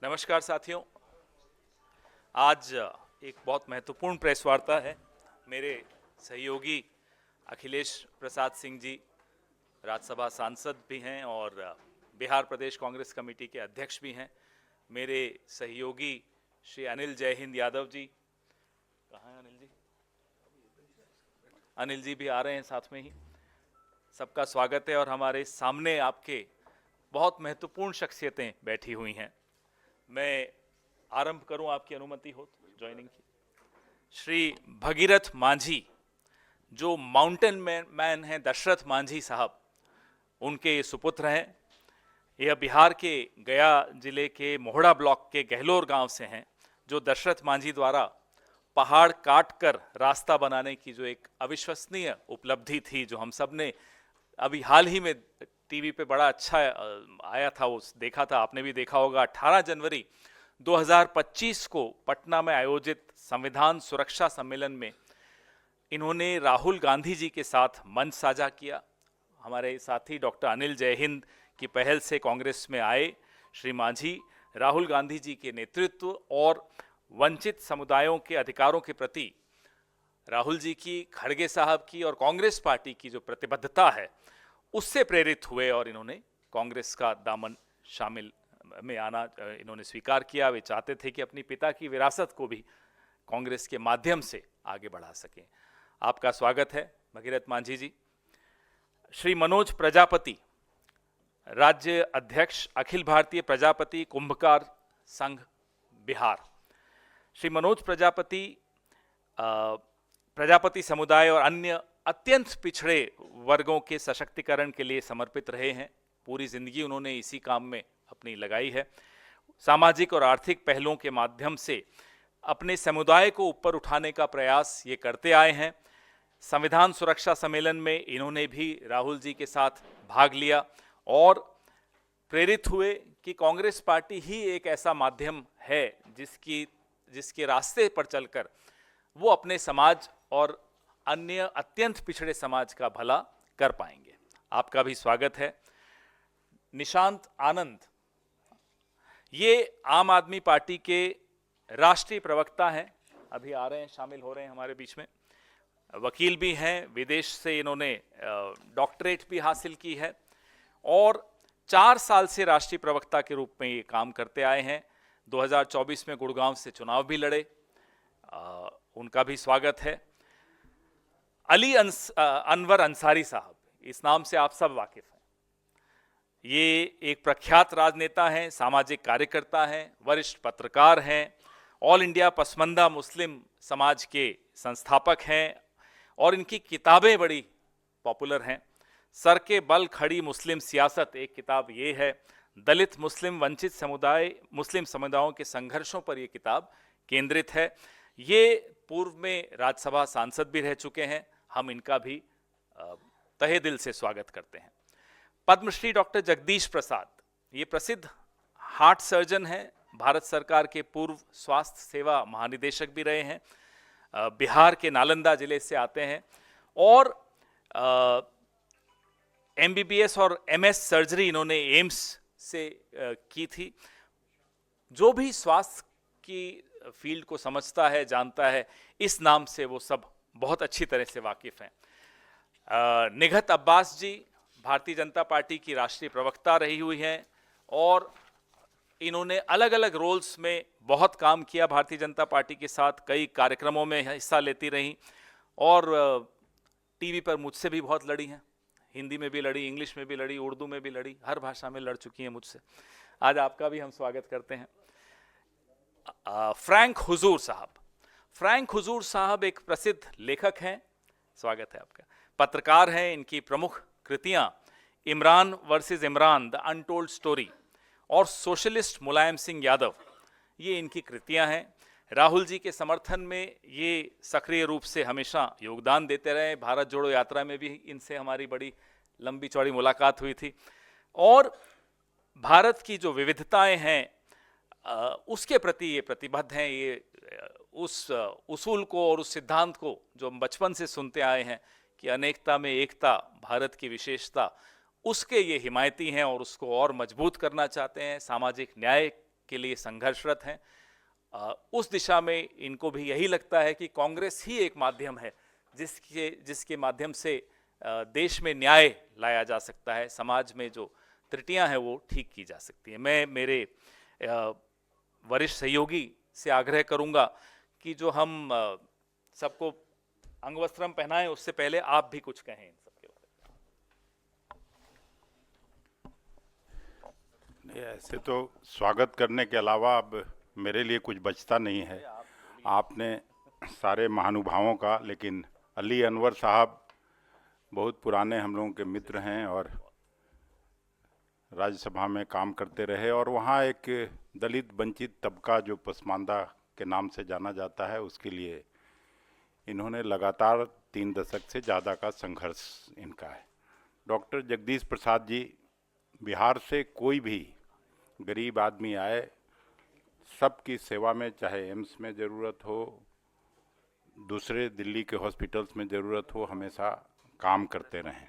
नमस्कार साथियों। आज एक बहुत महत्वपूर्ण प्रेस वार्ता है। मेरे सहयोगी अखिलेश प्रसाद सिंह जी राज्यसभा सांसद भी हैं और बिहार प्रदेश कांग्रेस कमेटी के अध्यक्ष भी हैं। मेरे सहयोगी श्री अनिल जय हिंद यादव जी, कहाँ हैं अनिल जी? अनिल जी भी आ रहे हैं साथ में ही। सबका स्वागत है और हमारे सामने आपके बहुत महत्वपूर्ण शख्सियतें बैठी हुई हैं। मैं आरंभ करूं, आपकी अनुमति हो तो ज्वाइनिंग की। श्री भगीरथ मांझी, जो माउंटेन मैन हैं, दशरथ मांझी साहब, उनके ये सुपुत्र हैं। यह बिहार के गया जिले के मोहड़ा ब्लॉक के गहलोर गांव से हैं, जो दशरथ मांझी द्वारा पहाड़ काट कर रास्ता बनाने की जो एक अविश्वसनीय उपलब्धि थी, जो हम सब ने अभी हाल ही में टीवी पे बड़ा अच्छा आया था, वो देखा था, आपने भी देखा होगा। 18 जनवरी 2025 को पटना में आयोजित संविधान सुरक्षा सम्मेलन में इन्होंने राहुल गांधी जी के साथ मंच साझा किया। हमारे साथी डॉक्टर अनिल जय हिंद की पहल से कांग्रेस में आए श्री मांझी राहुल गांधी जी के नेतृत्व और वंचित समुदायों के अधिकारों के प्रति राहुल जी की, खड़गे साहब की और कांग्रेस पार्टी की जो प्रतिबद्धता है, उससे प्रेरित हुए और इन्होंने कांग्रेस का दामन शामिल में आना इन्होंने स्वीकार किया। वे चाहते थे कि अपनी पिता की विरासत को भी कांग्रेस के माध्यम से आगे बढ़ा सकें। आपका स्वागत है भगीरथ मांझी जी। श्री मनोज प्रजापति, राज्य अध्यक्ष, अखिल भारतीय प्रजापति कुंभकार संघ बिहार। श्री मनोज प्रजापति प्रजापति समुदाय और अन्य अत्यंत पिछड़े वर्गों के सशक्तिकरण के लिए समर्पित रहे हैं। पूरी जिंदगी उन्होंने इसी काम में अपनी लगाई है। सामाजिक और आर्थिक पहलों के माध्यम से अपने समुदाय को ऊपर उठाने का प्रयास ये करते आए हैं। संविधान सुरक्षा सम्मेलन में इन्होंने भी राहुल जी के साथ भाग लिया और प्रेरित हुए कि कांग्रेस पार्टी ही एक ऐसा माध्यम है जिसके रास्ते पर चलकर वो अपने समाज और अन्य अत्यंत पिछड़े समाज का भला कर पाएंगे। आपका भी स्वागत है। निशांत आनंद, ये आम आदमी पार्टी के राष्ट्रीय प्रवक्ता हैं, अभी आ रहे हैं, शामिल हो रहे हैं हमारे बीच में। वकील भी हैं, विदेश से इन्होंने डॉक्टरेट भी हासिल की है और 4 साल से राष्ट्रीय प्रवक्ता के रूप में ये काम करते आए हैं। 2024 में गुड़गांव से चुनाव भी लड़े। उनका भी स्वागत है। अली अनवर अंसारी साहब, इस नाम से आप सब वाकिफ हैं। ये एक प्रख्यात राजनेता हैं, सामाजिक कार्यकर्ता हैं, वरिष्ठ पत्रकार हैं, ऑल इंडिया पसमंदा मुस्लिम समाज के संस्थापक हैं और इनकी किताबें बड़ी पॉपुलर हैं। सर के बल खड़ी मुस्लिम सियासत एक किताब ये है। दलित मुस्लिम वंचित मुस्लिम समुदायों के संघर्षों पर यह किताब केंद्रित है। ये पूर्व में राज्यसभा सांसद भी रह चुके हैं। हम इनका भी तहे दिल से स्वागत करते हैं। पद्मश्री डॉक्टर जगदीश प्रसाद, ये प्रसिद्ध हार्ट सर्जन हैं, भारत सरकार के पूर्व स्वास्थ्य सेवा महानिदेशक भी रहे हैं, बिहार के नालंदा जिले से आते हैं और MBBS और MS सर्जरी इन्होंने एम्स से की थी। जो भी स्वास्थ्य की फील्ड को समझता है, जानता है, इस नाम से वो सब बहुत अच्छी तरह से वाकिफ हैं। निघत अब्बास जी भारतीय जनता पार्टी की राष्ट्रीय प्रवक्ता रही हुई हैं और इन्होंने अलग अलग रोल्स में बहुत काम किया भारतीय जनता पार्टी के साथ, कई कार्यक्रमों में हिस्सा लेती रहीं और टीवी पर मुझसे भी बहुत लड़ी हैं। हिंदी में भी लड़ी, इंग्लिश में भी लड़ी, उर्दू में भी लड़ी, हर भाषा में लड़ चुकी हैं मुझसे। आज आपका भी हम स्वागत करते हैं। फ्रैंक हुजूर साहब, फ्रैंक हुजूर साहब एक प्रसिद्ध लेखक हैं, स्वागत है आपका। पत्रकार हैं। इनकी प्रमुख कृतियां Imran versus Imran, the untold story और सोशलिस्ट मुलायम सिंह यादव, ये इनकी कृतियां हैं। राहुल जी के समर्थन में ये सक्रिय रूप से हमेशा योगदान देते रहे। भारत जोड़ो यात्रा में भी इनसे हमारी बड़ी लंबी चौड़ी मुलाकात हुई थी और भारत की जो विविधताएं हैं उसके प्रति ये प्रतिबद्ध हैं। ये उस उसूल को और उस सिद्धांत को जो हम बचपन से सुनते आए हैं कि अनेकता में एकता, भारत की विशेषता, उसके ये हिमायती हैं और उसको और मजबूत करना चाहते हैं। सामाजिक न्याय के लिए संघर्षरत हैं। उस दिशा में इनको भी यही लगता है कि कांग्रेस ही एक माध्यम है जिसके माध्यम से देश में न्याय लाया जा सकता है, समाज में जो त्रुटियां हैं वो ठीक की जा सकती हैं। मैं मेरे वरिष्ठ सहयोगी से आग्रह करूंगा कि जो हम सबको अंगवस्त्रम पहनाएं, उससे पहले आप भी कुछ कहें इन सब के बारे में। ऐसे तो स्वागत करने के अलावा अब मेरे लिए कुछ बचता नहीं है। आपने सारे महानुभावों का, लेकिन अली अनवर साहब बहुत पुराने हम लोगों के मित्र हैं और राज्यसभा में काम करते रहे, और वहाँ एक दलित वंचित तबका जो पसमानदा के नाम से जाना जाता है, उसके लिए इन्होंने लगातार 3 दशक से ज़्यादा का संघर्ष इनका है। डॉक्टर जगदीश प्रसाद जी, बिहार से कोई भी गरीब आदमी आए, सबकी सेवा में, चाहे एम्स में ज़रूरत हो, दूसरे दिल्ली के हॉस्पिटल्स में ज़रूरत हो, हमेशा काम करते रहें।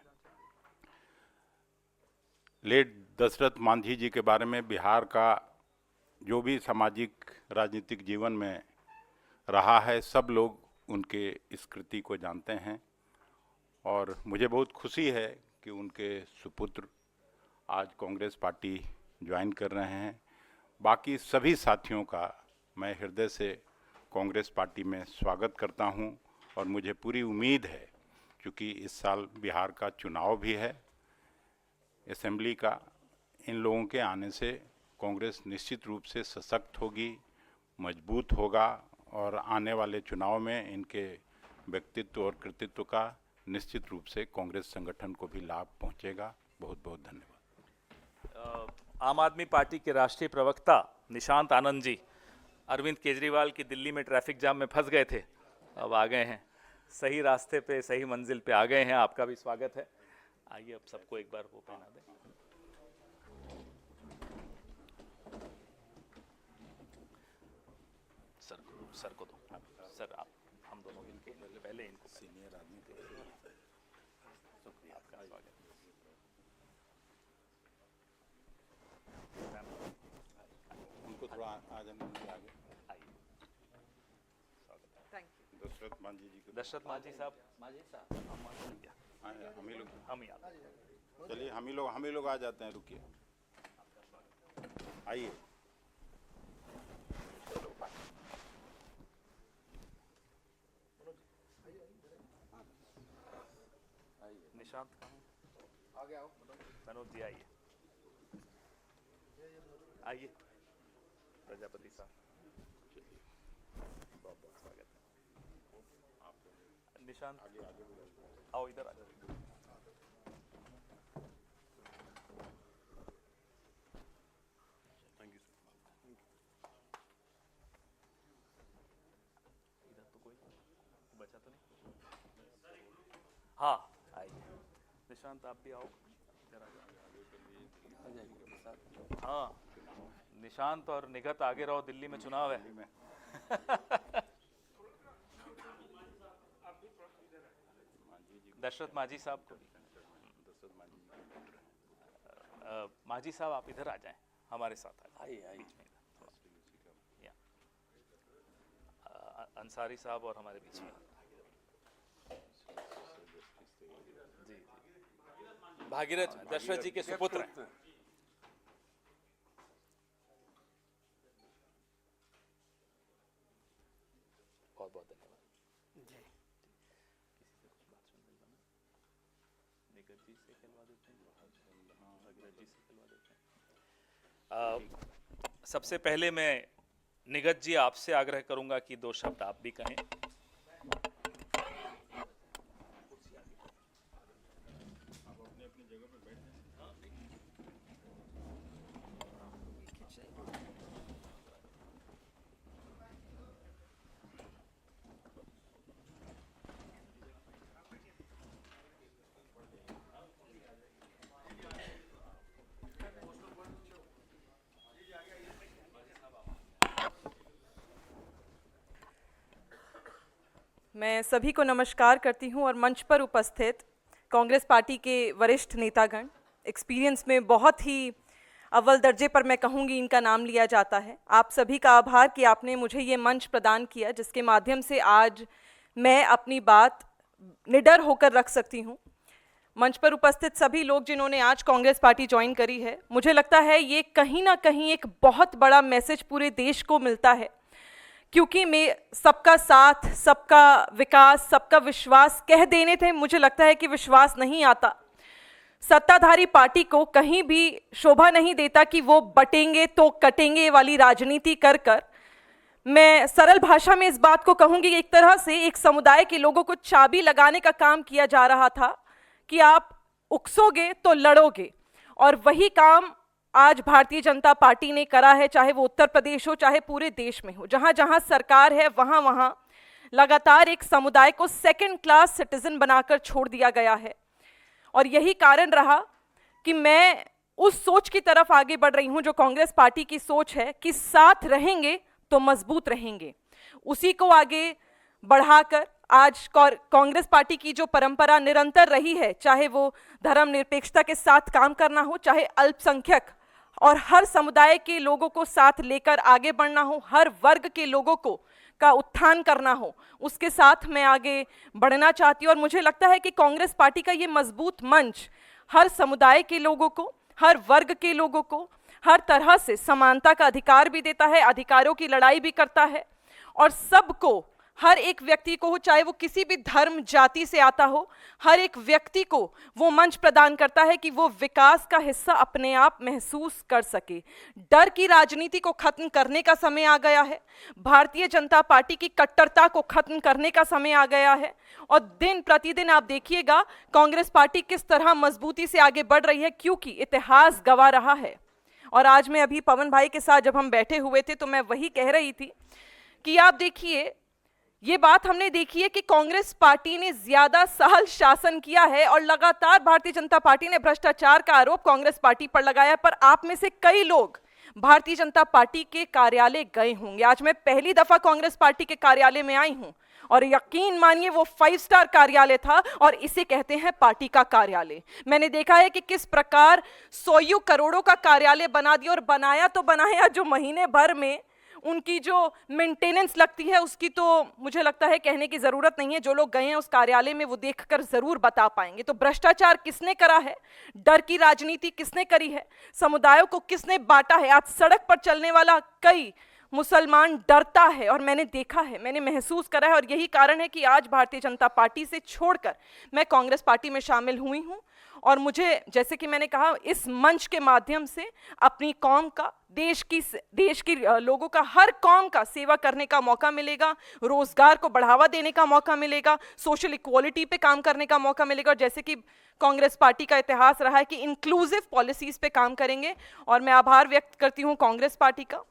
लेट दशरथ मांझी जी के बारे में बिहार का जो भी सामाजिक राजनीतिक जीवन में रहा है, सब लोग उनके इस कृति को जानते हैं, और मुझे बहुत खुशी है कि उनके सुपुत्र आज कांग्रेस पार्टी ज्वाइन कर रहे हैं। बाकी सभी साथियों का मैं हृदय से कांग्रेस पार्टी में स्वागत करता हूं, और मुझे पूरी उम्मीद है, क्योंकि इस साल बिहार का चुनाव भी है असेंबली का, इन लोगों के आने से कांग्रेस निश्चित रूप से सशक्त होगी, मजबूत होगा, और आने वाले चुनाव में इनके व्यक्तित्व और कृतित्व का निश्चित रूप से कांग्रेस संगठन को भी लाभ पहुंचेगा। बहुत बहुत धन्यवाद। आम आदमी पार्टी के राष्ट्रीय प्रवक्ता निशांत आनंद जी, अरविंद केजरीवाल की दिल्ली में ट्रैफिक जाम में फंस गए थे, अब आ गए हैं, सही रास्ते पे, सही मंजिल पे आ गए हैं। आपका भी स्वागत है। आइए अब सबको एक बार वो पहना दें। सर को दो। सर आप, हम दोनों मिलके पहले इनको, सीनियर आदमी थे। शुक्रिया, आपका स्वागत। उनको थोड़ा आ जाने दीजिए आगे। आइए, स्वागत है। Thank you. दशरथ मांझी जी को। दशरथ मांझी साहब, हम ही आते हैं। चलिए, हम ही लोग आ जाते हैं। रुकिए, आइए। निशांत कहाँ? आगे आओ। मनोज जी आइए, आइए। प्रजापति साहब, बहुत बहुत स्वागत है। निशांत आओ, इधर आ जाओ। Thank you sir. इधर तो कोई बचा तो नहीं? हाँ, आइए। निशांत आप भी आओ, इधर आ जाओ। हाँ, निशांत और निगत आगे रहो, दिल्ली में चुनाव है। दशरथ मांझी साहब को, मांझी साहब आप इधर आ जाएं, हमारे साथ आइए, बीच में इधर। अंसारी साहब और हमारे बीच में जी, भागीरथ दशरथ जी के सुपुत्र हैं। बहुत बहुत धन्यवाद जी। किसी से कुछ बात सुन रही निगत जी से खिलवा देते हैं, भागीरथ जी से खिलवा देते हैं। सबसे पहले मैं निगत जी आपसे आग्रह करूंगा कि 2 शब्द आप भी कहें। मैं सभी को नमस्कार करती हूं, और मंच पर उपस्थित कांग्रेस पार्टी के वरिष्ठ नेतागण, एक्सपीरियंस में बहुत ही अव्वल दर्जे पर मैं कहूँगी इनका नाम लिया जाता है। आप सभी का आभार कि आपने मुझे ये मंच प्रदान किया जिसके माध्यम से आज मैं अपनी बात निडर होकर रख सकती हूँ। मंच पर उपस्थित सभी लोग जिन्होंने आज कांग्रेस पार्टी ज्वाइन करी है, मुझे लगता है ये कहीं ना कहीं एक बहुत बड़ा मैसेज पूरे देश को मिलता है, क्योंकि मैं सबका साथ, सबका विकास, सबका विश्वास कह देने थे, मुझे लगता है कि विश्वास नहीं आता। सत्ताधारी पार्टी को कहीं भी शोभा नहीं देता कि वो बटेंगे तो कटेंगे वाली राजनीति कर कर। मैं सरल भाषा में इस बात को कहूंगी कि एक तरह से एक समुदाय के लोगों को चाबी लगाने का काम किया जा रहा था कि आप उकसोगे तो लड़ोगे, और वही काम आज भारतीय जनता पार्टी ने करा है, चाहे वो उत्तर प्रदेश हो चाहे पूरे देश में हो। जहां जहां सरकार है वहां वहां लगातार एक समुदाय को सेकंड क्लास सिटीजन बनाकर छोड़ दिया गया है। और यही कारण रहा कि मैं उस सोच की तरफ आगे बढ़ रही हूं जो कांग्रेस पार्टी की सोच है कि साथ रहेंगे तो मजबूत रहेंगे। उसी को आगे बढ़ाकर आज कांग्रेस पार्टी की जो परंपरा निरंतर रही है, चाहे वो धर्मनिरपेक्षता के साथ काम करना हो, चाहे अल्पसंख्यक और हर समुदाय के लोगों को साथ लेकर आगे बढ़ना हो, हर वर्ग के लोगों को का उत्थान करना हो, उसके साथ मैं आगे बढ़ना चाहती हूँ। और मुझे लगता है कि कांग्रेस पार्टी का ये मजबूत मंच हर समुदाय के लोगों को, हर वर्ग के लोगों को हर तरह से समानता का अधिकार भी देता है, अधिकारों की लड़ाई भी करता है, और सबको, हर एक व्यक्ति को, चाहे वो किसी भी धर्म जाति से आता हो, हर एक व्यक्ति को वो मंच प्रदान करता है कि वो विकास का हिस्सा अपने आप महसूस कर सके। डर की राजनीति को खत्म करने का समय आ गया है, भारतीय जनता पार्टी की कट्टरता को खत्म करने का समय आ गया है, और दिन प्रतिदिन आप देखिएगा कांग्रेस पार्टी किस तरह मजबूती से आगे बढ़ रही है, क्योंकि इतिहास गवाह रहा है। और आज मैं अभी पवन भाई के साथ जब हम बैठे हुए थे तो मैं वही कह रही थी कि आप देखिए, ये बात हमने देखी है कि कांग्रेस पार्टी ने ज्यादा साल शासन किया है और लगातार भारतीय जनता पार्टी ने भ्रष्टाचार का आरोप कांग्रेस पार्टी पर लगाया, पर आप में से कई लोग भारतीय जनता पार्टी के कार्यालय गए होंगे। आज मैं पहली दफा कांग्रेस पार्टी के कार्यालय में आई हूं, और यकीन मानिए वो 5 स्टार कार्यालय था, और इसे कहते हैं पार्टी का कार्यालय। मैंने देखा है कि किस प्रकार 100 करोड़ों का कार्यालय बना दिया, और बनाया तो बनाया जो महीने भर में उनकी जो मेंटेनेंस लगती है उसकी तो मुझे लगता है कहने की जरूरत नहीं है। जो लोग गए हैं उस कार्यालय में वो देखकर जरूर बता पाएंगे। तो भ्रष्टाचार किसने करा है, डर की राजनीति किसने करी है, समुदायों को किसने बांटा है। आज सड़क पर चलने वाला कई मुसलमान डरता है, और मैंने देखा है, मैंने महसूस करा है, और यही कारण है कि आज भारतीय जनता पार्टी से छोड़कर मैं कांग्रेस पार्टी में शामिल हुई हूं। और मुझे, जैसे कि मैंने कहा, इस मंच के माध्यम से अपनी कौम का, देश की लोगों का, हर कौम का सेवा करने का मौका मिलेगा, रोजगार को बढ़ावा देने का मौका मिलेगा, सोशल इक्वालिटी पे काम करने का मौका मिलेगा। और जैसे कि कांग्रेस पार्टी का इतिहास रहा है कि इंक्लूसिव पॉलिसीज पे काम करेंगे। और मैं आभार व्यक्त करती हूँ कांग्रेस पार्टी का,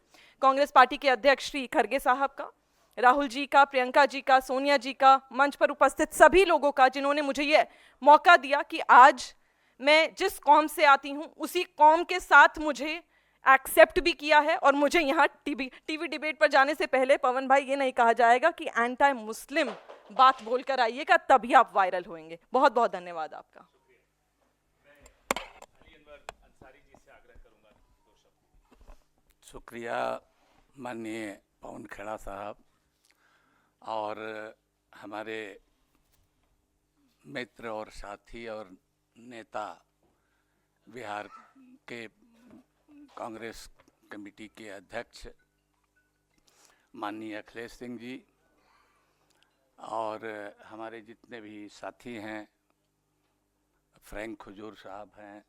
कांग्रेस पार्टी के अध्यक्ष श्री खड़गे साहब का, राहुल जी का, प्रियंका जी का, सोनिया जी का, मंच पर उपस्थित सभी लोगों का जिन्होंने मुझे ये मौका दिया कि आज मैं जिस कौम से आती हूं उसी कौम के साथ मुझे एक्सेप्ट भी किया है। और मुझे यहाँ टीवी डिबेट पर जाने से पहले पवन भाई ये नहीं कहा जाएगा कि एंटी मुस्लिम बात बोलकर आइएगा, तभी आप वायरल होंगे। बहुत बहुत धन्यवाद आपका। शुक्रिया माननीय पवन खेड़ा साहब और हमारे मित्र और साथी और नेता बिहार के कांग्रेस कमेटी के अध्यक्ष माननीय अखिलेश सिंह जी, और हमारे जितने भी साथी हैं, फ्रैंक हुजूर साहब हैं,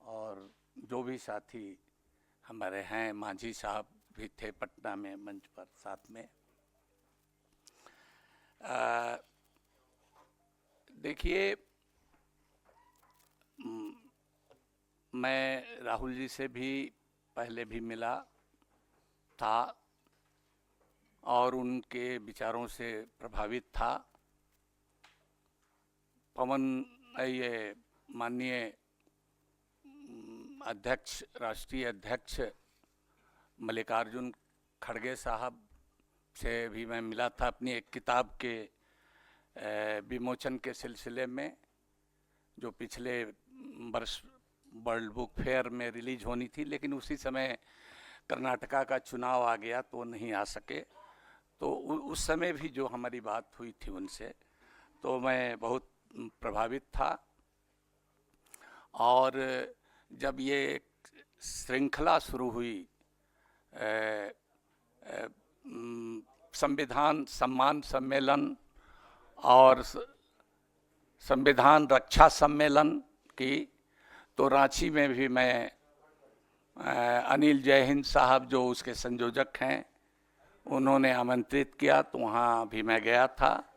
और जो भी साथी हमारे हैं, मांझी साहब भी थे पटना में मंच पर साथ में। देखिए, मैं राहुल जी से भी पहले भी मिला था और उनके विचारों से प्रभावित था। पवन ये माननीय अध्यक्ष, राष्ट्रीय अध्यक्ष मल्लिकार्जुन खड़गे साहब से भी मैं मिला था अपनी एक किताब के विमोचन के सिलसिले में, जो पिछले वर्ष वर्ल्ड बुक फेयर में रिलीज होनी थी, लेकिन उसी समय कर्नाटका का चुनाव आ गया तो नहीं आ सके। तो उस समय भी जो हमारी बात हुई थी उनसे, तो मैं बहुत प्रभावित था। और जब ये श्रृंखला शुरू हुई संविधान सम्मान सम्मेलन और संविधान रक्षा सम्मेलन की, तो रांची में भी मैं अनिल जयहिंद साहब जो उसके संयोजक हैं उन्होंने आमंत्रित किया, तो वहाँ भी मैं गया था।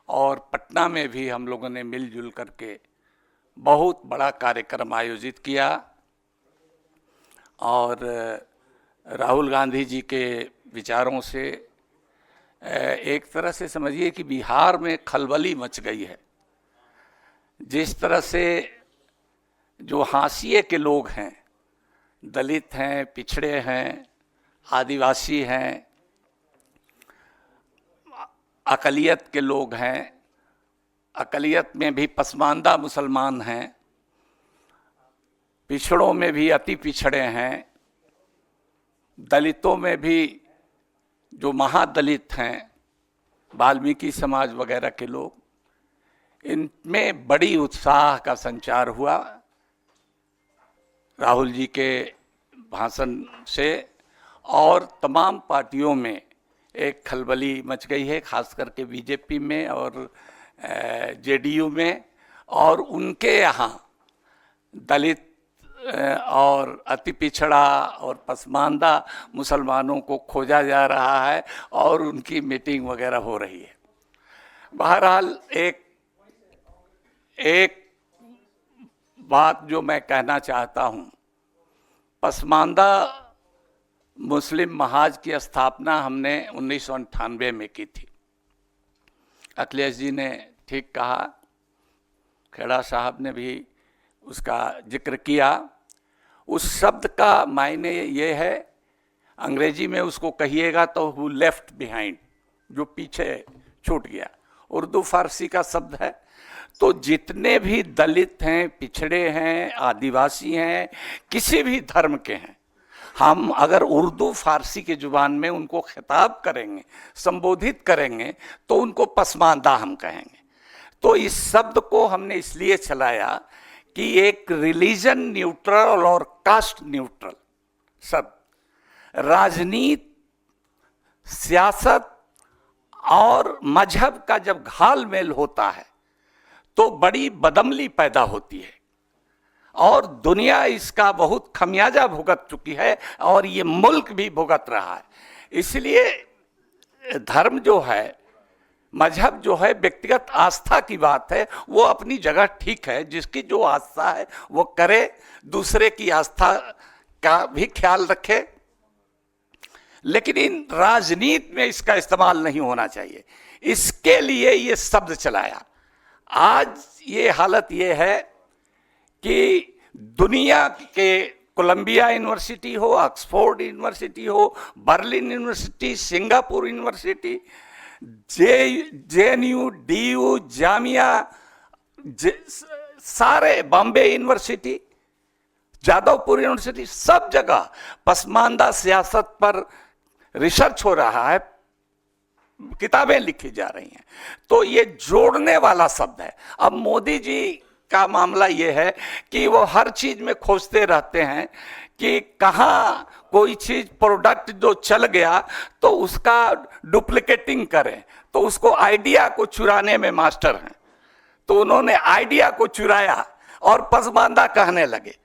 और पटना में भी हम लोगों ने मिलजुल करके बहुत बड़ा कार्यक्रम आयोजित किया। और राहुल गांधी जी के विचारों से एक तरह से समझिए कि बिहार में खलबली मच गई है। जिस तरह से जो हाशिए के लोग हैं, दलित हैं, पिछड़े हैं, आदिवासी हैं, अकलियत के लोग हैं, अकलियत में भी पसमानदा मुसलमान हैं, पिछड़ों में भी अति पिछड़े हैं, दलितों में भी जो महादलित हैं, वाल्मीकि समाज वगैरह के लोग, इनमें बड़ी उत्साह का संचार हुआ राहुल जी के भाषण से। और तमाम पार्टियों में एक खलबली मच गई है, खास करके बीजेपी में और जेडीयू में। और उनके यहाँ दलित और अति पिछड़ा और पसमानदा मुसलमानों को खोजा जा रहा है और उनकी मीटिंग वगैरह हो रही है। बहरहाल एक बात जो मैं कहना चाहता हूँ, पसमानदा मुस्लिम महाज की स्थापना हमने 1998 में की थी। अखिलेश जी ने ठीक कहा, खेड़ा साहब ने भी उसका जिक्र किया। उस शब्द का मायने ये है, अंग्रेजी में उसको कहिएगा तो हु लेफ्ट बिहाइंड, जो पीछे छूट गया। उर्दू फारसी का शब्द है। तो जितने भी दलित हैं, पिछड़े हैं, आदिवासी हैं, किसी भी धर्म के हैं, हम अगर उर्दू फारसी की जुबान में उनको खिताब करेंगे, संबोधित करेंगे, तो उनको पसमानदा हम कहेंगे। तो इस शब्द को हमने इसलिए चलाया कि एक रिलीजन न्यूट्रल और कास्ट न्यूट्रल शब्द, राजनीति, सियासत और मजहब का जब घालमेल होता है तो बड़ी बदअमली पैदा होती है। और दुनिया इसका बहुत खमियाजा भुगत चुकी है और ये मुल्क भी भुगत रहा है। इसलिए धर्म जो है, मजहब जो है, व्यक्तिगत आस्था की बात है, वो अपनी जगह ठीक है। जिसकी जो आस्था है वो करे, दूसरे की आस्था का भी ख्याल रखे, लेकिन इन राजनीति में इसका इस्तेमाल नहीं होना चाहिए। इसके लिए ये शब्द चलाया। आज ये हालत ये है कि दुनिया के कोलंबिया यूनिवर्सिटी हो, ऑक्सफोर्ड यूनिवर्सिटी हो, Berlin university, Singapore university, JNU, DU, Jamia, सारे, बॉम्बे यूनिवर्सिटी, जादवपुर यूनिवर्सिटी, सब जगह पसमानदा सियासत पर रिसर्च हो रहा है, किताबें लिखी जा रही हैं। तो ये जोड़ने वाला शब्द है। अब मोदी जी का मामला ये है कि वो हर चीज में खोजते रहते हैं कि कहाँ कोई चीज, प्रोडक्ट जो चल गया तो उसका डुप्लीकेटिंग करें, तो उसको आइडिया को चुराने में मास्टर हैं। तो उन्होंने आइडिया को चुराया और पसमानदा कहने लगे।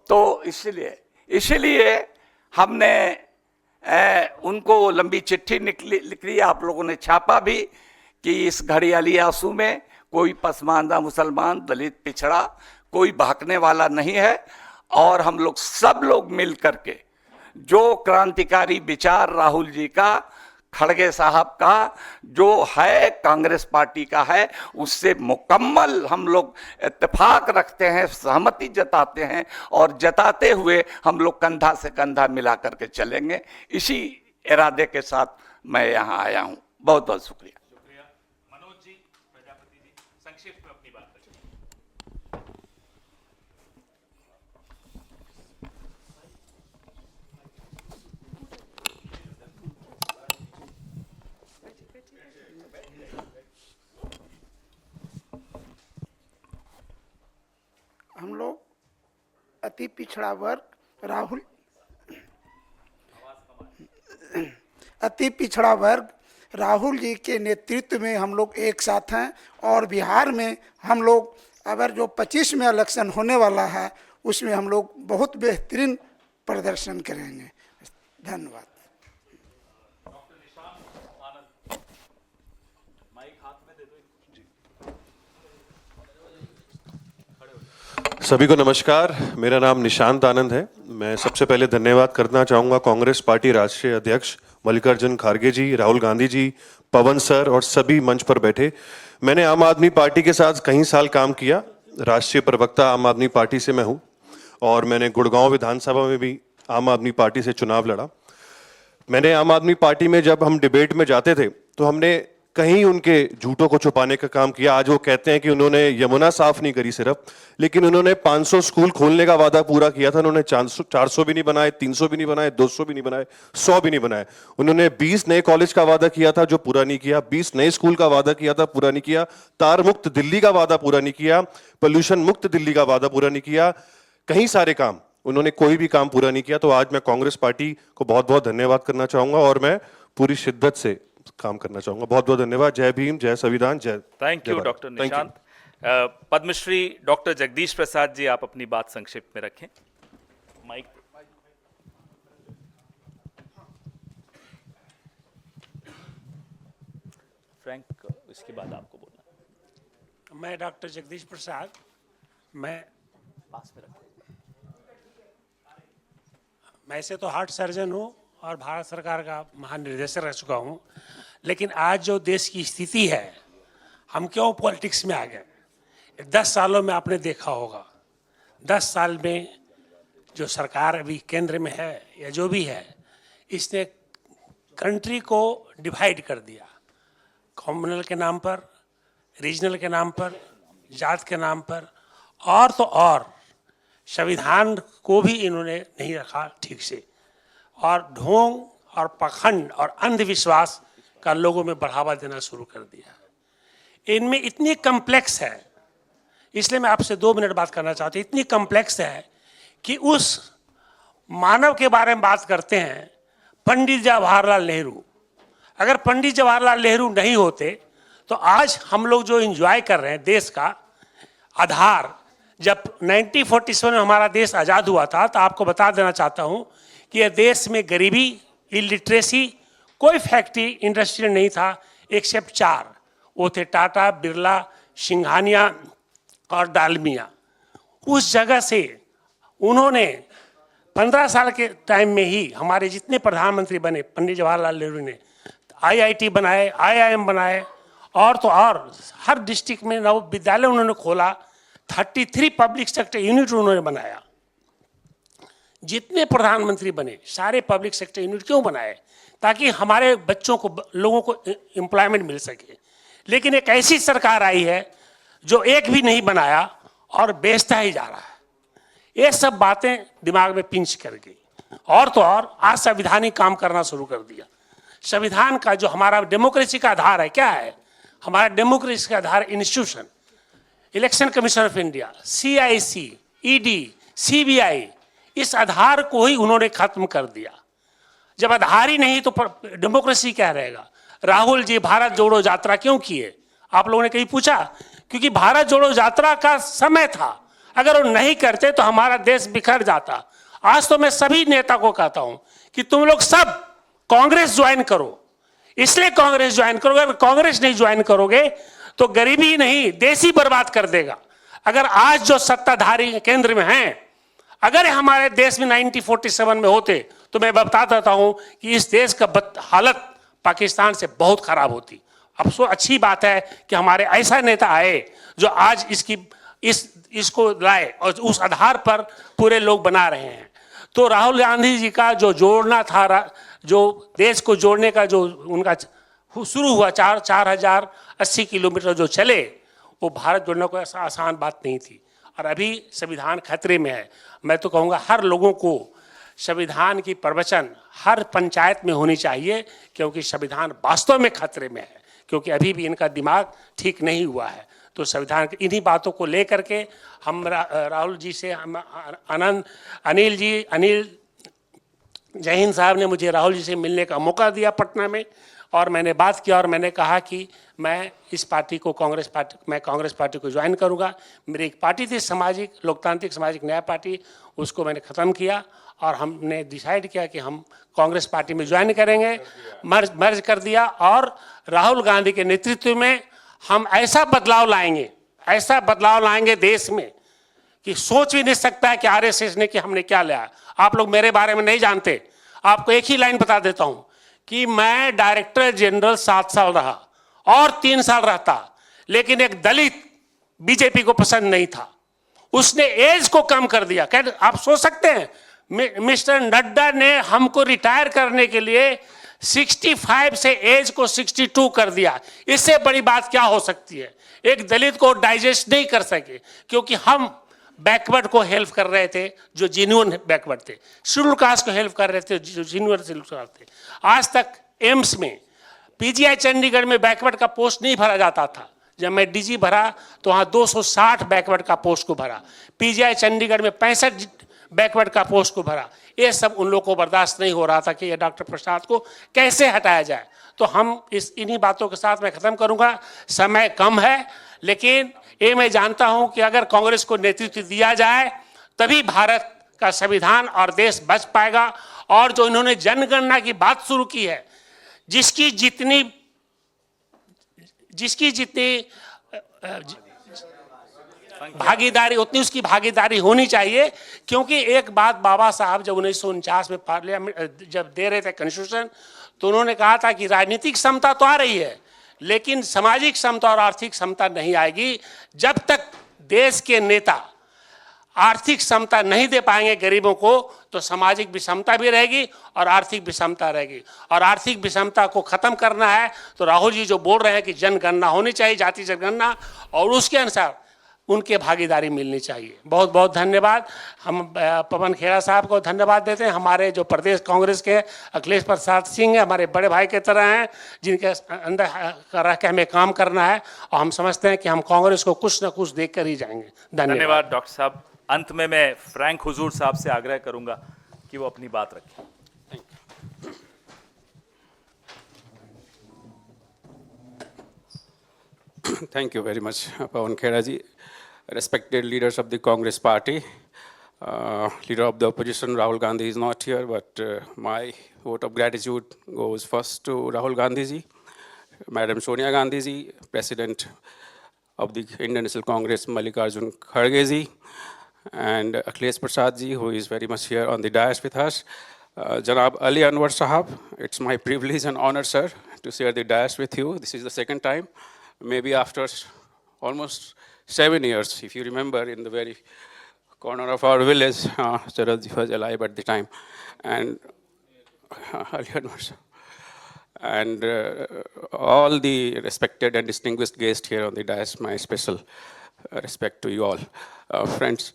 तो इसलिए हमने उनको लंबी चिट्ठी लिख ली, आप लोगों ने छापा भी कि इस घड़ियाली आंसू में कोई पसमानदा मुसलमान, दलित, पिछड़ा कोई बहकने वाला नहीं है। और हम लोग सब लोग मिल करके जो क्रांतिकारी विचार राहुल जी का, खड़गे साहब का जो है, कांग्रेस पार्टी का है, उससे मुकम्मल हम लोग इत्तेफाक रखते हैं, सहमति जताते हैं और जताते हुए हम लोग कंधा से कंधा मिला करके चलेंगे। इसी इरादे के साथ मैं यहाँ आया हूँ। बहुत बहुत शुक्रिया। मनोज जी, प्रजापति जी, संक्षिप्त में अपनी बात रखिए। अति पिछड़ा वर्ग राहुल जी के नेतृत्व में हम लोग एक साथ हैं। और बिहार में हम लोग अगर जो 25 में इलेक्शन होने वाला है उसमें हम लोग बहुत बेहतरीन प्रदर्शन करेंगे। धन्यवाद। सभी को नमस्कार। मेरा नाम निशांत आनंद है। मैं सबसे पहले धन्यवाद करना चाहूँगा कांग्रेस पार्टी राष्ट्रीय अध्यक्ष मल्लिकार्जुन खड़गे जी, राहुल गांधी जी, पवन सर और सभी मंच पर बैठे। मैंने आम आदमी पार्टी के साथ कई साल काम किया। राष्ट्रीय प्रवक्ता आम आदमी पार्टी से मैं हूँ और मैंने गुड़गांव विधानसभा में भी आम आदमी पार्टी से चुनाव लड़ा। मैंने आम आदमी पार्टी में जब हम डिबेट में जाते थे तो हमने कहीं उनके झूठों को छुपाने का काम किया। आज वो कहते हैं कि उन्होंने यमुना साफ नहीं करी सिर्फ, लेकिन उन्होंने 500 स्कूल खोलने का वादा पूरा किया था। उन्होंने 400 भी नहीं बनाए, 300 भी नहीं बनाए, 200 भी नहीं बनाए, 100 भी नहीं बनाए। उन्होंने 20 नए कॉलेज का वादा किया था जो पूरा नहीं किया, 20 नए स्कूल का वादा किया था पूरा नहीं किया, तार मुक्त दिल्ली का वादा पूरा नहीं किया, पोल्यूशन मुक्त दिल्ली का वादा पूरा नहीं किया। कई सारे काम उन्होंने कोई भी काम पूरा नहीं किया। तो आज मैं कांग्रेस पार्टी को बहुत बहुत धन्यवाद करना चाहूंगा और मैं पूरी शिद्दत से काम करना चाहूंगा। बहुत बहुत धन्यवाद। जय भीम, जय संविधान, जय। Thank you doctor Nishant. Padma Shri doctor Jagdish Prasad ji, आप अपनी बात संक्षिप्त में रखें। माइक। फ्रैंक, इसके बाद आपको बोलना। मैं डॉक्टर जगदीश प्रसाद, मैं पास में रखें। ऐसे तो हार्ट सर्जन हूँ और भारत सरकार का महानिदेशक रह चुका हूँ, लेकिन आज जो देश की स्थिति है, हम क्यों पॉलिटिक्स में आ गए? 10 सालों में आपने देखा होगा, 10 साल में जो सरकार अभी केंद्र में है या जो भी है, इसने कंट्री को डिवाइड कर दिया। कम्युनल के नाम पर, रीजनल के नाम पर, जात के नाम पर, और तो और संविधान को भी इन्होंने नहीं रखा ठीक से, और ढोंग और पाखंड और अंधविश्वास का लोगों में बढ़ावा देना शुरू कर दिया। इनमें इतनी कम्प्लेक्स है, इसलिए मैं आपसे 2 मिनट बात करना चाहता हूँ। इतनी कम्प्लेक्स है कि उस मानव के बारे में बात करते हैं, पंडित जवाहरलाल नेहरू। अगर पंडित जवाहरलाल नेहरू नहीं होते तो आज हम लोग जो एंजॉय कर रहे हैं देश का आधार, जब 1947 में हमारा देश आज़ाद हुआ था, तो आपको बता देना चाहता हूँ कि यह देश में गरीबी, इलिटरेसी, कोई फैक्ट्री इंडस्ट्री नहीं था एक्सेप्ट 4। वो थे टाटा, बिरला, सिंघानिया और डालमिया। उस जगह से उन्होंने 15 साल के टाइम में ही हमारे जितने प्रधानमंत्री बने, पंडित जवाहरलाल नेहरू ने IIT बनाए, IIM बनाए, और तो और हर डिस्ट्रिक्ट में नव विद्यालय उन्होंने खोला, 33 पब्लिक सेक्टर यूनिट उन्होंने बनाया। जितने प्रधानमंत्री बने सारे पब्लिक सेक्टर यूनिट क्यों बनाए? ताकि हमारे बच्चों को, लोगों को एम्प्लॉयमेंट मिल सके। लेकिन एक ऐसी सरकार आई है जो एक भी नहीं बनाया और बेचता ही जा रहा है। ये सब बातें दिमाग में पिंच कर गई। और तो और आज संविधानिक काम करना शुरू कर दिया। संविधान का जो हमारा डेमोक्रेसी का आधार है, क्या है हमारा डेमोक्रेसी का आधार? Institution, election commission of India, CIC, ED, CBI, इस आधार को ही उन्होंने खत्म कर दिया। जब आधार ही नहीं तो डेमोक्रेसी क्या रहेगा? राहुल जी भारत जोड़ो यात्रा क्यों किए? आप लोगों ने कहीं पूछा? क्योंकि भारत जोड़ो यात्रा का समय था। अगर वो नहीं करते तो हमारा देश बिखर जाता। आज तो मैं सभी नेता को कहता हूं कि तुम लोग सब कांग्रेस ज्वाइन करो। इसलिए कांग्रेस ज्वाइन करोगे, अगर कांग्रेस नहीं ज्वाइन करोगे तो गरीबी ही नहीं देश ही बर्बाद कर देगा। अगर आज जो सत्ताधारी केंद्र में हैं, अगर हमारे देश में 1947 में होते तो मैं बता देता हूं कि इस देश का हालत पाकिस्तान से बहुत खराब होती। अफसोस, अच्छी बात है कि हमारे ऐसा नेता आए जो आज इसको लाए और उस आधार पर पूरे लोग बना रहे हैं। तो राहुल गांधी जी का जो जोड़ना था, जो देश को जोड़ने का जो उनका शुरू हुआ, 4080 किलोमीटर जो चले, वो भारत जोड़ने को आसान बात नहीं थी। और अभी संविधान खतरे में है। मैं तो कहूँगा हर लोगों को संविधान की प्रवचन हर पंचायत में होनी चाहिए, क्योंकि संविधान वास्तव में खतरे में है, क्योंकि अभी भी इनका दिमाग ठीक नहीं हुआ है। तो संविधान इन्हीं बातों को लेकर के हम राहुल जी से हम अनिल जय हिंद साहब ने मुझे राहुल जी से मिलने का मौका दिया पटना में, और मैंने बात किया और मैंने कहा कि मैं इस पार्टी को कांग्रेस पार्टी को ज्वाइन करूंगा। मेरी एक पार्टी थी सामाजिक लोकतांत्रिक सामाजिक न्याय पार्टी, उसको मैंने ख़त्म किया और हमने डिसाइड किया कि हम कांग्रेस पार्टी में ज्वाइन करेंगे, मर्ज कर दिया। और राहुल गांधी के नेतृत्व में हम ऐसा बदलाव लाएंगे देश में कि सोच भी नहीं सकता है कि आरएसएस ने कि हमने क्या लिया। आप लोग मेरे बारे में नहीं जानते, आपको एक ही लाइन बता देता हूं कि मैं डायरेक्टर जनरल 7 साल रहा और 3 साल रहता, लेकिन एक दलित बीजेपी को पसंद नहीं था, उसने एज को कम कर दिया। आप सोच सकते हैं, मिस्टर नड्डा ने हमको रिटायर करने के लिए 65 से एज को 62 कर दिया। इससे बड़ी बात क्या हो सकती है? एक दलित को डाइजेस्ट नहीं कर सके, क्योंकि हम बैकवर्ड को हेल्प कर रहे थे जो जेन्युइन बैकवर्ड थे, शेड्यूल कास्ट को हेल्प कर रहे थे जो जेन्युइन शेड्यूल कास्ट थे। आज तक एम्स में, पीजीआई चंडीगढ़ में बैकवर्ड का पोस्ट नहीं भरा जाता था। जब मैं डीजी भरा तो वहाँ 260 बैकवर्ड का पोस्ट को भरा, पीजीआई चंडीगढ़ में 65 बैकवर्ड का पोस्ट को भरा। ये सब उन लोगों को बर्दाश्त नहीं हो रहा था कि ये डॉक्टर प्रसाद को कैसे हटाया जाए। तो हम इन्हीं बातों के साथ मैं ख़त्म करूँगा, समय कम है, लेकिन ये मैं जानता हूं कि अगर कांग्रेस को नेतृत्व दिया जाए तभी भारत का संविधान और देश बच पाएगा। और जो इन्होंने जनगणना की बात शुरू की है, जिसकी जितनी भागीदारी उतनी उसकी भागीदारी होनी चाहिए। क्योंकि एक बात बाबा साहब जब 1949 में पार्लियामेंट जब दे रहे थे कॉन्स्टिट्यूशन, तो उन्होंने कहा था कि राजनीतिक समता तो आ रही है, लेकिन सामाजिक समता और आर्थिक समता नहीं आएगी जब तक देश के नेता आर्थिक समता नहीं दे पाएंगे गरीबों को। तो सामाजिक विषमता भी रहेगी और आर्थिक विषमता रहेगी। और आर्थिक विषमता को खत्म करना है तो राहुल जी जो बोल रहे हैं कि जनगणना होनी चाहिए, जाति जनगणना, और उसके अनुसार उनके भागीदारी मिलनी चाहिए। बहुत बहुत धन्यवाद। हम पवन खेड़ा साहब को धन्यवाद देते हैं। हमारे जो प्रदेश कांग्रेस के अखिलेश प्रसाद सिंह हमारे बड़े भाई की तरह हैं, जिनके अंदर रह के हमें काम करना है, और हम समझते हैं कि हम कांग्रेस को कुछ न कुछ देख कर ही जाएंगे। धन्यवाद डॉक्टर साहब। अंत में मैं फ्रैंक हुजूर साहब से आग्रह करूंगा कि वो अपनी बात रखें। Thank you very much, Pawan Khera ji. Respected leaders of the Congress Party, leader of the opposition Rahul Gandhi is not here, but my vote of gratitude goes first to Rahul Gandhi ji, Madam Sonia Gandhi ji, President of the Indian National Congress Mallikarjun Kharge ji, and Akhilesh Prasad ji, who is very much here on the dais with us. Janab Ali Anwar Sahab, it's my privilege and honor, sir, to share the dais with you. This is the second time, maybe after almost 7 years. If you remember, in the very corner of our village, Sarad was alive at the time, and Ali Anwar Sahab. And all the respected and distinguished guests here on the dais, my special respect to you all, friends.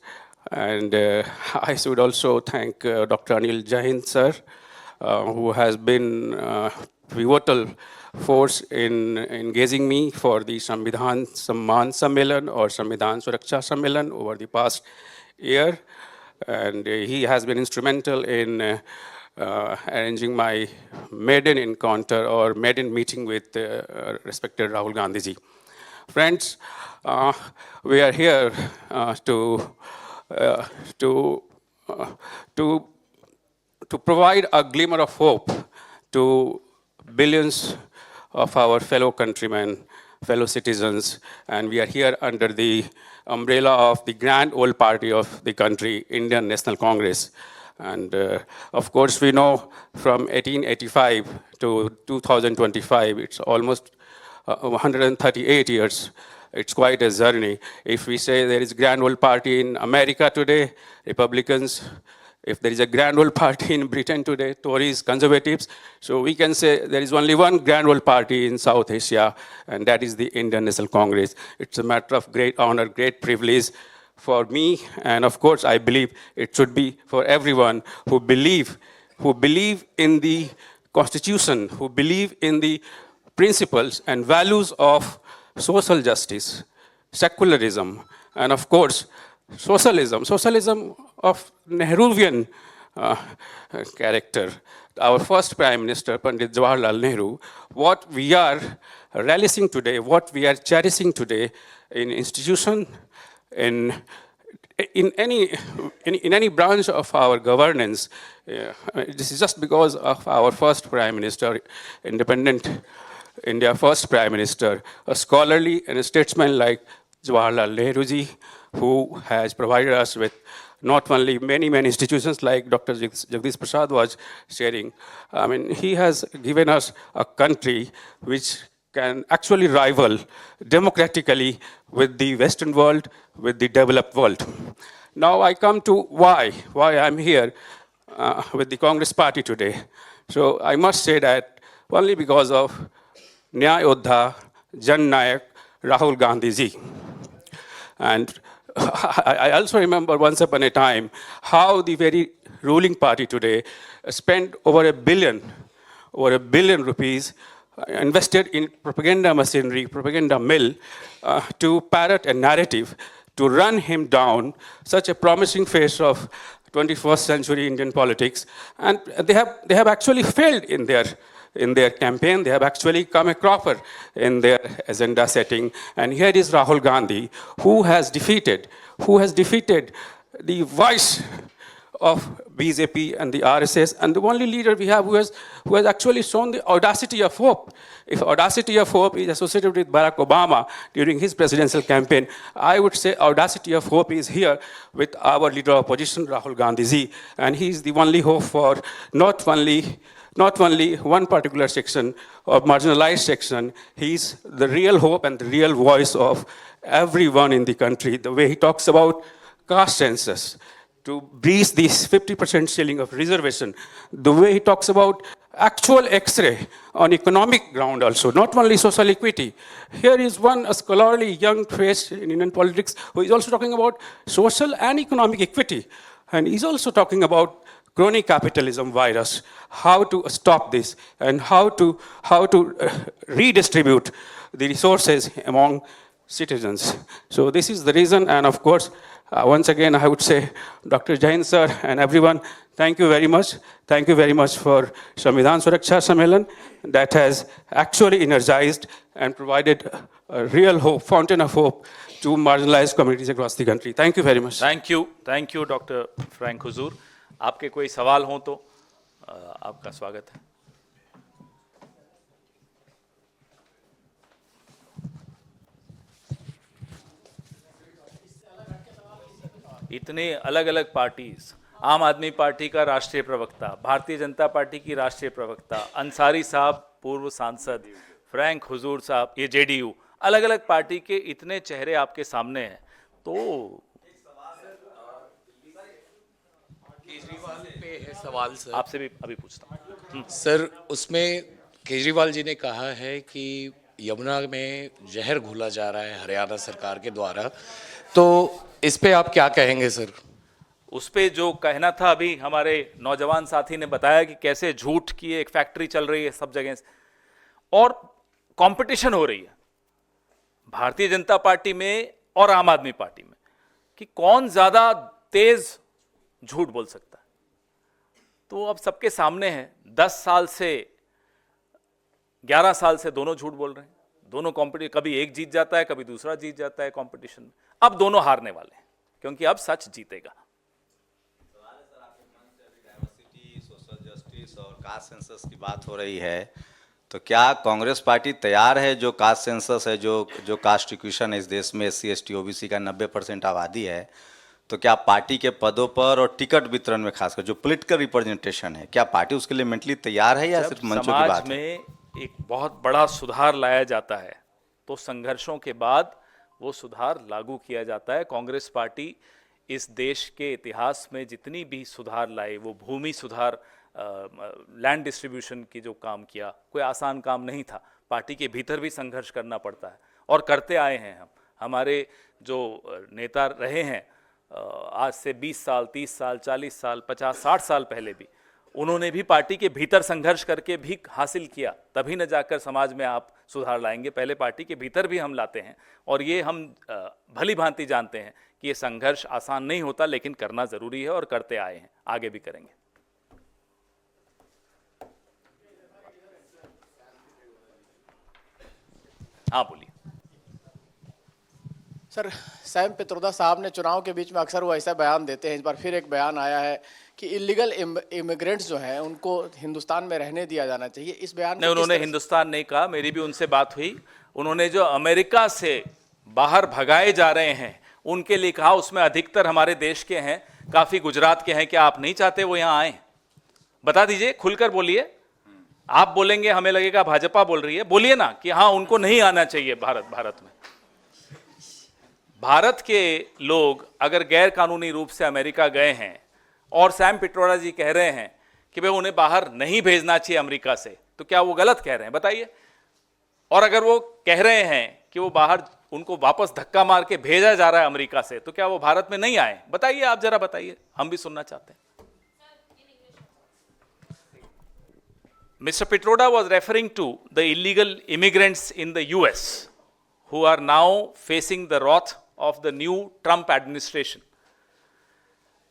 And I should also thank Dr. Anil Jain sir, who has been pivotal force in engaging me for the Samvidhan Samman Sammelan or Samvidhan Suraksha Sammelan over the past year. And he has been instrumental in arranging my maiden encounter or maiden meeting with respected Rahul Gandhi ji. Friends, we are here to provide a glimmer of hope to billions of our fellow countrymen, fellow citizens, and we are here under the umbrella of the grand old party of the country, Indian National Congress. And of course, we know from 1885 to 2025, it's almost 138 years. It's quite a journey. If we say there is grand old party in America today, Republicans, if there is a grand old party in Britain today, Tories, Conservatives, so we can say there is only one grand old party in South Asia, and that is the Indian National Congress. It's a matter of great honor, great privilege for me, and of course, I believe it should be for everyone who believe in the Constitution, who believe in the principles and values of social justice, secularism, and of course, socialism of Nehruvian character. Our first Prime Minister, Pandit Jawaharlal Nehru, what we are relishing today, what we are cherishing today in institution, in any branch of our governance, this is just because of our first Prime Minister, independent India first Prime Minister, a scholarly and a statesman like Jawaharlal Nehru ji, who has provided us with not only many institutions like Dr. Jagdish Prasad was sharing. I mean, he has given us a country which can actually rival democratically with the Western world, with the developed world. Now I come to why I'm here with the Congress party today. So I must say that only because of Nyaya Yodha, Jan Nayak, Rahul Gandhi ji. And I also remember once upon a time how the very ruling party today spent over a billion rupees invested in propaganda machinery, propaganda mill, to parrot a narrative, to run him down, such a promising face of 21st century Indian politics. And they have actually failed in their campaign. They have actually come a cropper in their agenda setting. And here is Rahul Gandhi, who has defeated the voice of BJP and the RSS, and the only leader we have who has actually shown the audacity of hope. If audacity of hope is associated with Barack Obama during his presidential campaign, I would say audacity of hope is here with our leader of opposition, Rahul Gandhi ji, and he is the only hope for not only one particular section or marginalized section. He's the real hope and the real voice of everyone in the country. The way he talks about caste census, to breach this 50% ceiling of reservation, the way he talks about actual X-ray on economic ground also, not only social equity. Here is a scholarly young face in Indian politics who is also talking about social and economic equity. And he's also talking about crony capitalism virus, how to stop this and how to redistribute the resources among citizens. So this is the reason, and of course, once again, I would say, Dr. Jain sir and everyone, thank you very much. Thank you very much for Samvidhan Suraksha Sammelan that has actually energized and provided a real hope, fountain of hope to marginalized communities across the country. Thank you very much. Thank you doctor Frank हुजूर। आपके कोई सवाल हो तो आपका स्वागत है। इतने अलग अलग पार्टीज, आम आदमी पार्टी का राष्ट्रीय प्रवक्ता, भारतीय जनता पार्टी की राष्ट्रीय प्रवक्ता, अंसारी साहब पूर्व सांसद, फ्रैंक हुजूर साहब, ये जेडीयू, अलग अलग पार्टी के इतने चेहरे आपके सामने हैं, तो केजरीवाल पे है सवाल सर। आपसे भी अभी पूछता हूँ सर, उसमें केजरीवाल जी ने कहा है कि यमुना में जहर घोला जा रहा है हरियाणा सरकार के द्वारा, तो इस पे आप क्या कहेंगे सर? उस पे जो कहना था, अभी हमारे नौजवान साथी ने बताया कि कैसे झूठ की एक फैक्ट्री चल रही है सब जगह और कंपटीशन हो रही है भारतीय जनता पार्टी में और आम आदमी पार्टी में कि कौन ज्यादा तेज झूठ बोल सकता है। तो अब सबके सामने है, 10 साल से 11 साल से दोनों झूठ बोल रहे हैं, दोनों कॉम्पिटिशन, कभी एक जीत जाता है कभी दूसरा जीत जाता है कंपटीशन में। अब दोनों हारने वाले हैं क्योंकि अब सच जीतेगा। डाइवर्सिटी, सोशल जस्टिस और कास्ट सेंसस की बात हो रही है, तो क्या कांग्रेस पार्टी तैयार है, जो कास्ट सेंसस है, जो कास्ट इक्वेशन है इस देश में, SC ST OBC का 90% आबादी है, तो क्या पार्टी के पदों पर और टिकट वितरण में खासकर जो पॉलिटिकल रिप्रेजेंटेशन है, क्या पार्टी उसके लिए मेंटली तैयार है या सिर्फ मंचों की बात है? समाज में एक बहुत बड़ा सुधार लाया जाता है तो संघर्षों के बाद वो सुधार लागू किया जाता है। कांग्रेस पार्टी इस देश के इतिहास में जितनी भी सुधार लाई, वो भूमि सुधार, लैंड डिस्ट्रीब्यूशन की जो काम किया, कोई आसान काम नहीं था। पार्टी के भीतर भी संघर्ष करना पड़ता है और करते आए हैं हम। हमारे जो नेता रहे हैं आज से 20 साल, 30 साल, 40 साल, 50, 60 साल पहले भी, उन्होंने भी पार्टी के भीतर संघर्ष करके भी हासिल किया, तभी न जाकर समाज में आप सुधार लाएंगे। पहले पार्टी के भीतर भी हम लाते हैं, और ये हम भली भांति जानते हैं कि ये संघर्ष आसान नहीं होता, लेकिन करना जरूरी है और करते आए हैं, आगे भी करेंगे। हाँ बोलिए। सर, सैम पित्रोदा साहब ने चुनाव के बीच में अक्सर वो ऐसा बयान देते हैं, इस बार फिर एक बयान आया है कि इलीगल इमिग्रेंट्स जो हैं उनको हिंदुस्तान में रहने दिया जाना चाहिए। इस बयान नहीं, उन्होंने हिंदुस्तान नहीं कहा, मेरी भी उनसे बात हुई। उन्होंने जो अमेरिका से बाहर भगाए जा रहे हैं उनके लिए कहा, उसमें अधिकतर हमारे देश के हैं, काफी गुजरात के हैं। क्या आप नहीं चाहते वो यहाँ आए? बता दीजिए, खुलकर बोलिए। आप बोलेंगे हमें लगेगा भाजपा बोल रही है, बोलिए ना कि हाँ उनको नहीं आना चाहिए भारत में। भारत के लोग अगर गैर कानूनी रूप से अमेरिका गए हैं और सैम पित्रोदा जी कह रहे हैं कि भाई उन्हें बाहर नहीं भेजना चाहिए अमेरिका से, तो क्या वो गलत कह रहे हैं? बताइए। और अगर वो कह रहे हैं कि वो बाहर उनको वापस धक्का मार के भेजा जा रहा है अमेरिका से, तो क्या वो भारत में नहीं आए? बताइए, आप जरा बताइए, हम भी सुनना चाहते हैं। Mr. Pitroda was referring to the illegal immigrants in the US who are now facing the wrath of the new Trump administration.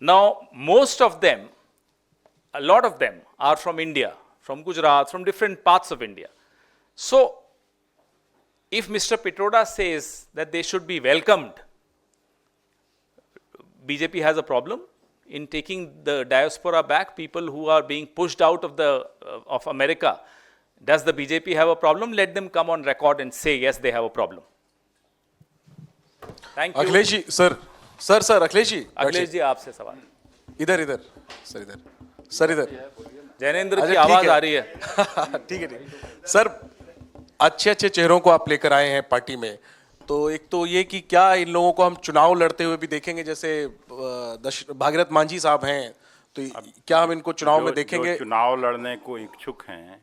Now, most of them, a lot of them are from India, from Gujarat, from different parts of India. So, if Mr. Pitroda says that they should be welcomed, BJP has a problem in taking the diaspora back, people who are being pushed out of America. Does the BJP have a problem? Let them come on record and say yes, they have a problem. Thank you. Akhilesh ji, sir Akhilesh ji, Akhilesh ji आपसे सवाल। इधर sir इधर जैनेंद्र की आवाज आ रही है। ठीक है सर, अच्छे चेहरों को आप लेकर आए हैं पार्टी में, तो एक तो ये कि क्या इन लोगों को हम चुनाव लड़ते हुए भी देखेंगे? जैसे भागीरथ मांझी साहब हैं, तो क्या हम इनको चुनाव में देखेंगे? जो चुनाव लड़ने को इच्छुक हैं,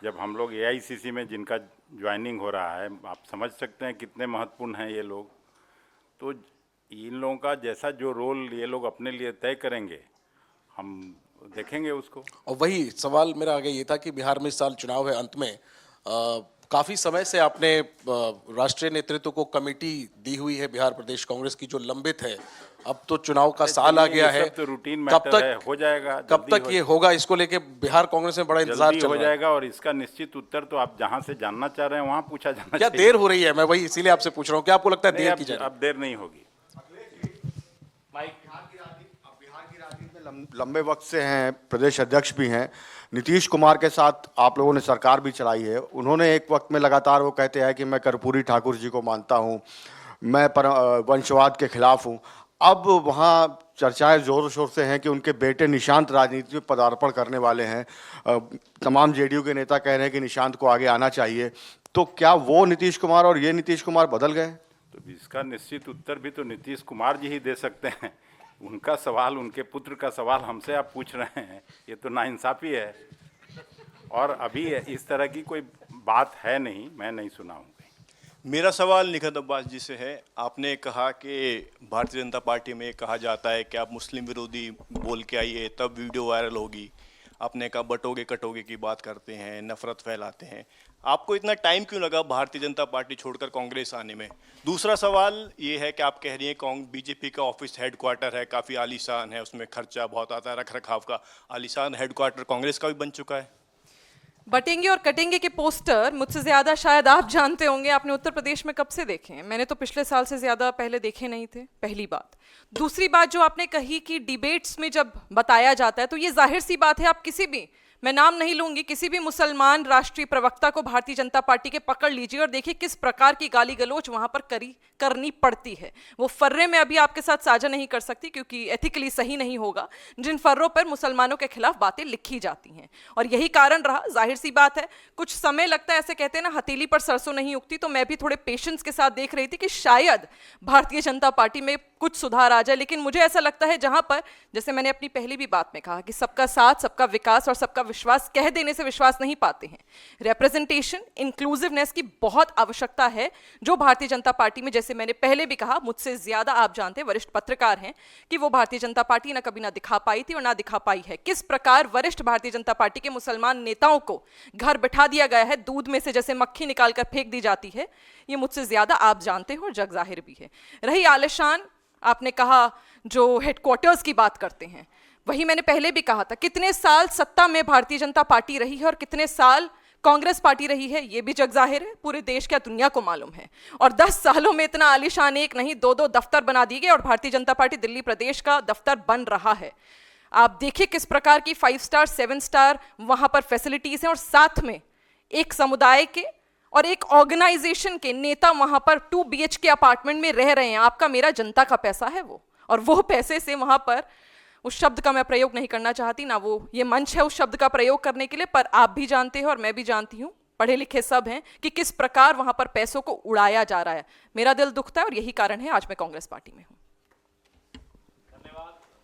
जब हम लोग AICC में जिनका ज्वाइनिंग हो रहा है, आप समझ सकते हैं कितने महत्वपूर्ण हैं ये लोग। तो इन लोगों का जैसा जो रोल ये लोग अपने लिए तय करेंगे, हम देखेंगे उसको। और वही सवाल मेरा आगे ये था कि बिहार में इस साल चुनाव है, अंत में काफ़ी समय से आपने राष्ट्रीय नेतृत्व को कमेटी दी हुई है बिहार प्रदेश कांग्रेस की, जो लंबित है। अब तो चुनाव का साल आ गया है, तो रूटीन मैटर है, हो जाएगा। कब तक ये होगा, इसको लेके बिहार कांग्रेस में बड़ा इंतजार चल रहा है। हो जाएगा, और इसका निश्चित उत्तर तो आप जहां से जानना चाह रहे हैं वहां पूछा जाना क्या चाहिए। देर हो रही है? मैं वही इसीलिए आपसे पूछ रहा हूँ, क्या आपको लगता है देर की जाए? अब देर नहीं होगी। लंबे वक्त से हैं, प्रदेश अध्यक्ष भी हैं, नीतीश कुमार के साथ आप लोगों ने सरकार भी चलाई है। उन्होंने एक वक्त में लगातार वो कहते हैं कि मैं कर्पूरी ठाकुर जी को मानता हूं, मैं वंशवाद के खिलाफ हूं। अब वहाँ चर्चाएं जोर शोर से हैं कि उनके बेटे निशांत राजनीति में पदार्पण करने वाले हैं। तमाम JDU के नेता कह रहे हैं कि निशांत को आगे आना चाहिए। तो क्या वो नीतीश कुमार और ये नीतीश कुमार बदल गए? तो इसका निश्चित उत्तर भी तो नीतीश कुमार जी ही दे सकते हैं। उनका सवाल, उनके पुत्र का सवाल हमसे आप पूछ रहे हैं, ये तो नाइंसाफ़ी है। और अभी इस तरह की कोई बात है नहीं, मैं नहीं सुना हूँ। मेरा सवाल निखत अब्बास जी से है। आपने कहा कि भारतीय जनता पार्टी में कहा जाता है कि आप मुस्लिम विरोधी बोल के आइए तब वीडियो वायरल होगी। आपने कहा बटोगे कटोगे की बात करते हैं, नफरत फैलाते हैं। आपको इतना टाइम क्यों लगा भारतीय जनता पार्टी छोड़कर कांग्रेस आने में? दूसरा सवाल ये है कि आप कह रही हैं बीजेपी का ऑफिस हेडक्वार्टर है, काफ़ी आलीशान है, उसमें खर्चा बहुत आता है, रख रखाव का। आलीशान हेडक्वार्टर कांग्रेस का भी बन चुका है। बटेंगे और कटेंगे के पोस्टर मुझसे ज़्यादा शायद आप जानते होंगे। आपने उत्तर प्रदेश में कब से देखे हैं? मैंने तो पिछले साल से ज़्यादा पहले देखे नहीं थे, पहली बात। दूसरी बात जो आपने कही कि डिबेट्स में जब बताया जाता है, तो ये जाहिर सी बात है, आप किसी भी, मैं नाम नहीं लूंगी, किसी भी मुसलमान राष्ट्रीय प्रवक्ता को भारतीय जनता पार्टी के पकड़ लीजिए और देखिए किस प्रकार की गाली गलोच वहां पर करनी पड़ती है। वो फर्रे में अभी आपके साथ साझा नहीं कर सकती क्योंकि एथिकली सही नहीं होगा, जिन फर्रों पर मुसलमानों के खिलाफ बातें लिखी जाती हैं। और यही कारण रहा, जाहिर सी बात है, कुछ समय लगता है, ऐसे कहते हैं ना हथेली पर सरसों नहीं उगती। तो मैं भी थोड़े पेशेंस के साथ देख रही थी कि शायद भारतीय जनता पार्टी में कुछ सुधार आ जाए। लेकिन मुझे ऐसा लगता है जहां पर, जैसे मैंने अपनी पहली भी बात में कहा कि सबका साथ, सबका विकास और सबका विश्वास कह देने से विश्वास नहीं पाते हैं। रिप्रेजेंटेशन, इंक्लूसिवनेस की बहुत आवश्यकता है, जो भारतीय जनता पार्टी में, जैसे मैंने पहले भी कहा, मुझसे ज्यादा आप जानते हैं, वरिष्ठ पत्रकार हैं, कि वो भारतीय जनता पार्टी ना कभी ना दिखा पाई थी और ना दिखा पाई है। किस प्रकार वरिष्ठ भारतीय जनता पार्टी के मुसलमान नेताओं को घर बिठा दिया गया है, दूध में से जैसे मक्खी निकालकर फेंक दी जाती है, ये मुझसे ज्यादा आप जानते हो और जग जाहिर भी है। रही आलिशान, आपने कहा जो हेडक्वार्टर्स की बात करते हैं, वही मैंने पहले भी कहा था, कितने साल सत्ता में भारतीय जनता पार्टी रही है और कितने साल कांग्रेस पार्टी रही है, ये भी जग जाहिर है, पूरे देश क्या दुनिया को मालूम है। और 10 सालों में इतना आलीशान एक नहीं 2-2 दफ्तर बना दिए गए और भारतीय जनता पार्टी दिल्ली प्रदेश का दफ्तर बन रहा है। आप देखिए किस प्रकार की 5 स्टार 7 स्टार वहां पर फैसिलिटीज हैं और साथ में एक समुदाय के और एक ऑर्गेनाइजेशन के नेता वहां पर 2 BHK अपार्टमेंट में रह रहे हैं। आपका मेरा जनता का पैसा है वो, और वो पैसे से वहां पर, उस शब्द का मैं प्रयोग नहीं करना चाहती, ना वो ये मंच है उस शब्द का प्रयोग करने के लिए, पर आप भी जानते हो और मैं भी जानती हूँ, पढ़े लिखे सब हैं, कि किस प्रकार वहां पर पैसों को उड़ाया जा रहा है। मेरा दिल दुखता है और यही कारण है आज मैं कांग्रेस पार्टी में हूँ।